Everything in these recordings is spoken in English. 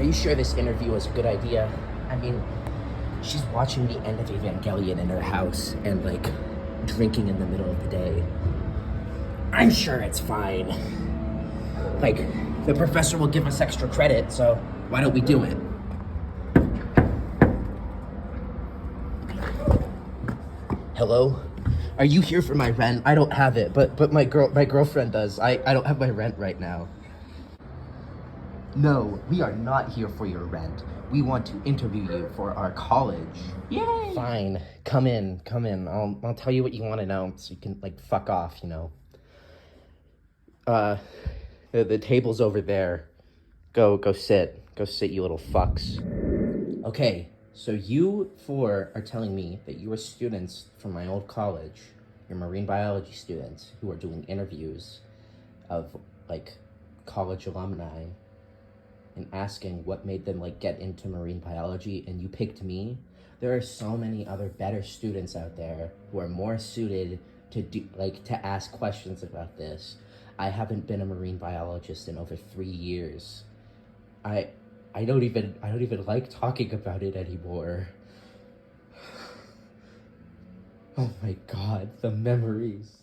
Are you sure this interview was a good idea? I mean, she's watching the end of Evangelion in her house and, like, drinking in the middle of the day. I'm sure it's fine. Like, the professor will give us extra credit, so why don't we do it? Hello? Are you here for my rent? I don't have it, but my girlfriend does. I don't have my rent right now. No, we are not here for your rent. We want to interview you for our college. Yay! Fine, come in. I'll tell you what you want to know, so you can, like, fuck off, you know. The table's over there. Go sit, you little fucks. Okay, so you four are telling me that you are students from my old college. You're marine biology students who are doing interviews of, like, college alumni and asking what made them, like, get into marine biology, and you picked me. There are so many other better students out there who are more suited to do, like, to ask questions about this. I haven't been a marine biologist in over 3 years. I don't even like talking about it anymore. Oh my god, the memories.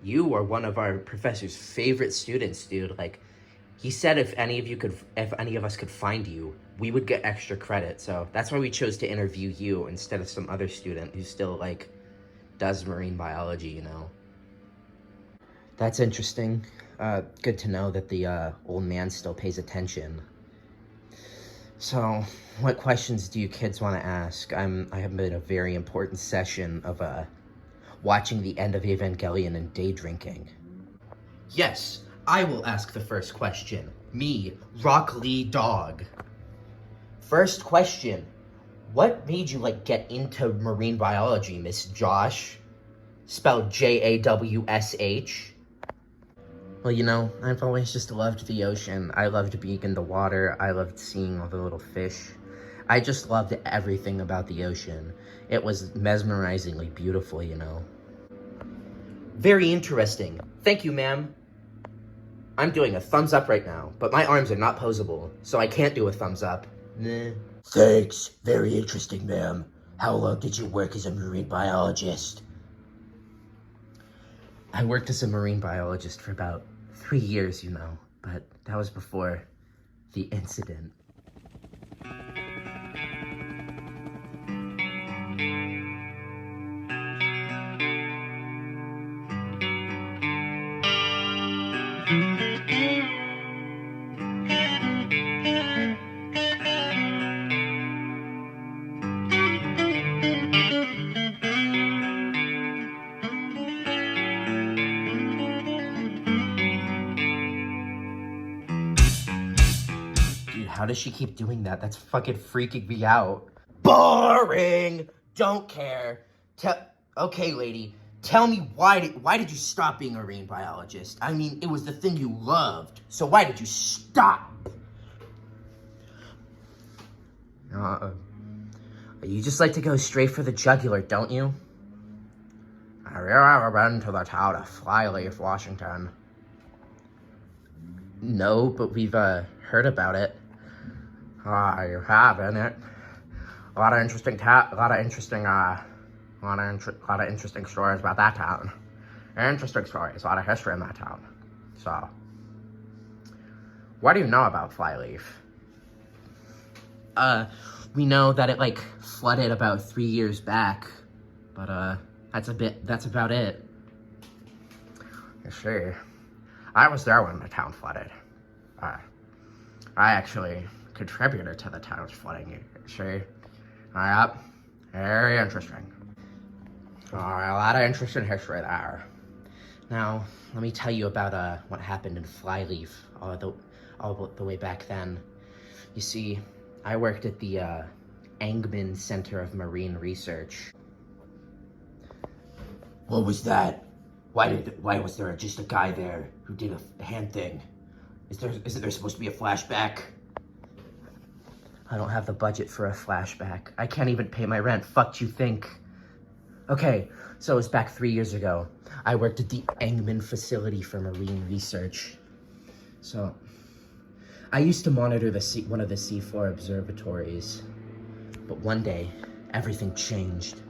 You are one of our professor's favorite students, dude. Like, he said if any of us could find you, we would get extra credit. So that's why we chose to interview you instead of some other student who still, like, does marine biology, you know. That's interesting. Good to know that the old man still pays attention. So, what questions do you kids want to ask? I have been a very important session of watching the end of Evangelion and day drinking. Yes, I will ask the first question. Me, Rock Lee Dog. First question. What made you, like, get into marine biology, Miss Josh? Spelled Jawsh. Well, you know, I've always just loved the ocean. I loved being in the water. I loved seeing all the little fish. I just loved everything about the ocean. It was mesmerizingly beautiful, you know. Very interesting. Thank you, ma'am. I'm doing a thumbs up right now, but my arms are not posable, so I can't do a thumbs up. Nah. Thanks. Very interesting, ma'am. How long did you work as a marine biologist? I worked as a marine biologist for about 3 years, you know, but that was before the incident. Dude, how does she keep doing that? That's fucking freaking me out. Boring! Don't care. Okay, lady. Tell me why did you stop being a marine biologist? I mean, it was the thing you loved. So why did you stop? You just like to go straight for the jugular, don't you? Have you ever been to the town of Flyleaf, Washington? No, but we've heard about it. You have, isn't it? A lot of interesting stories about that town. Interesting stories, a lot of history in that town. So, what do you know about Flyleaf? We know that it, like, flooded about 3 years back, but that's about it. You see, I was there when the town flooded. I actually contributed to the town's flooding, you see. Yep, very interesting. A lot of interesting history there. Now, let me tell you about what happened in Flyleaf all the way back then. You see, I worked at the Angman Center of Marine Research. What was that? Why was there just a guy there who did a hand thing? Isn't there supposed to be a flashback? I don't have the budget for a flashback. I can't even pay my rent. Fuck you think? Okay, so it was back 3 years ago. I worked at the Angman facility for marine research. So, I used to monitor one of the seafloor observatories. But one day, everything changed.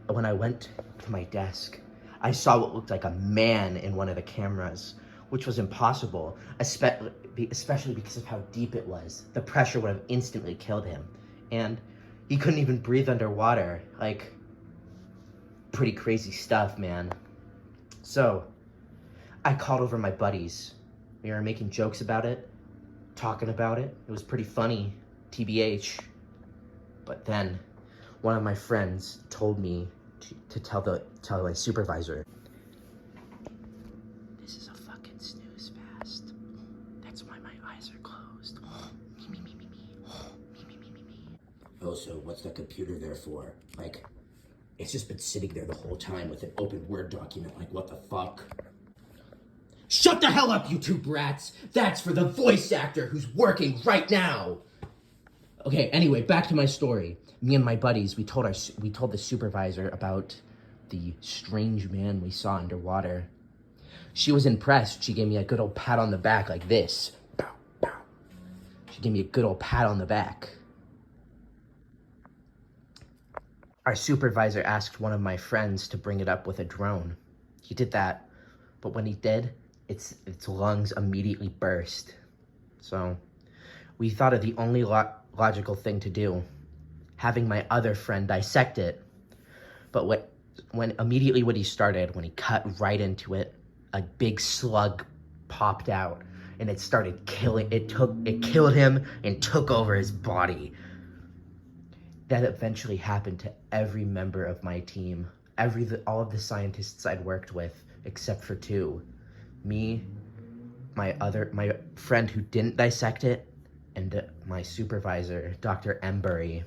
When I went to my desk, I saw what looked like a man in one of the cameras, which was impossible, especially because of how deep it was. The pressure would have instantly killed him. And he couldn't even breathe underwater. Like, pretty crazy stuff, man. So, I called over my buddies. We were making jokes about it, talking about it. It was pretty funny, TBH. But then, one of my friends told me to tell my supervisor. This is a fucking snooze fest. That's why my eyes are closed. Me. Also, what's that computer there for? Like, it's just been sitting there the whole time with an open Word document. Like, what the fuck? Shut the hell up, you two brats! That's for the voice actor who's working right now! Okay, anyway, back to my story. Me and my buddies, we told the supervisor about the strange man we saw underwater. She was impressed. She gave me a good old pat on the back like this. Pow, pow. She gave me a good old pat on the back. Our supervisor asked one of my friends to bring it up with a drone. He did that, but when he did, its lungs immediately burst. So, we thought of the only logical thing to do, having my other friend dissect it. But when he started, when he cut right into it, a big slug popped out, and it started killing. It killed him and took over his body. That eventually happened to every member of my team, all of the scientists I'd worked with, except for two. Me, my friend who didn't dissect it, and my supervisor, Dr. Embury.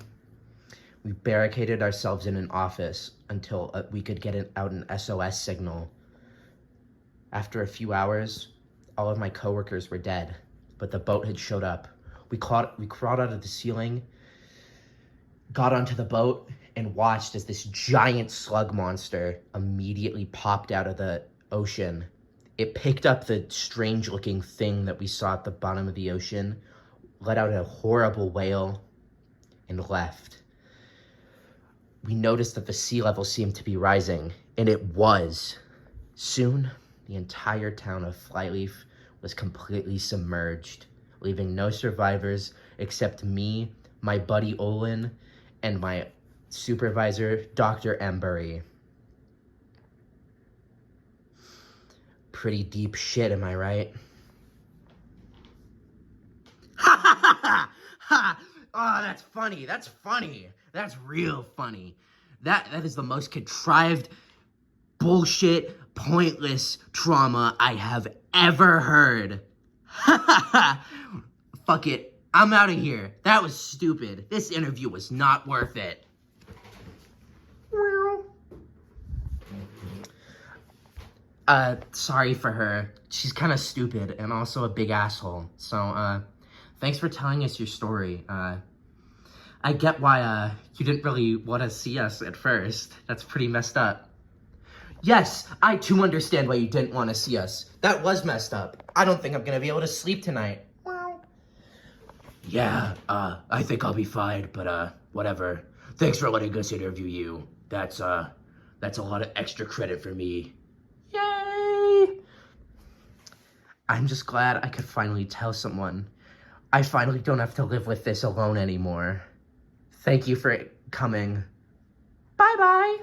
We barricaded ourselves in an office until we could get out an SOS signal. After a few hours, all of my coworkers were dead, but the boat had showed up. We crawled out of the ceiling, got onto the boat, and watched as this giant slug monster immediately popped out of the ocean. It picked up the strange-looking thing that we saw at the bottom of the ocean, let out a horrible wail, and left. We noticed that the sea level seemed to be rising, and it was. Soon, the entire town of Flyleaf was completely submerged, leaving no survivors except me, my buddy Olin, and my supervisor, Dr. Embury. Pretty deep shit, am I right? Ha ha ha ha! Ha! Oh, that's funny. That's funny. That's real funny. That is the most contrived, bullshit, pointless trauma I have ever heard. Ha ha ha! Fuck it. I'm out of here. That was stupid. This interview was not worth it. Sorry for her. She's kind of stupid and also a big asshole. So, thanks for telling us your story. I get why, you didn't really want to see us at first. That's pretty messed up. Yes, I too understand why you didn't want to see us. That was messed up. I don't think I'm gonna be able to sleep tonight. Yeah, I think I'll be fine, but, whatever. Thanks for letting us interview you. That's a lot of extra credit for me. Yay! I'm just glad I could finally tell someone. I finally don't have to live with this alone anymore. Thank you for coming. Bye-bye.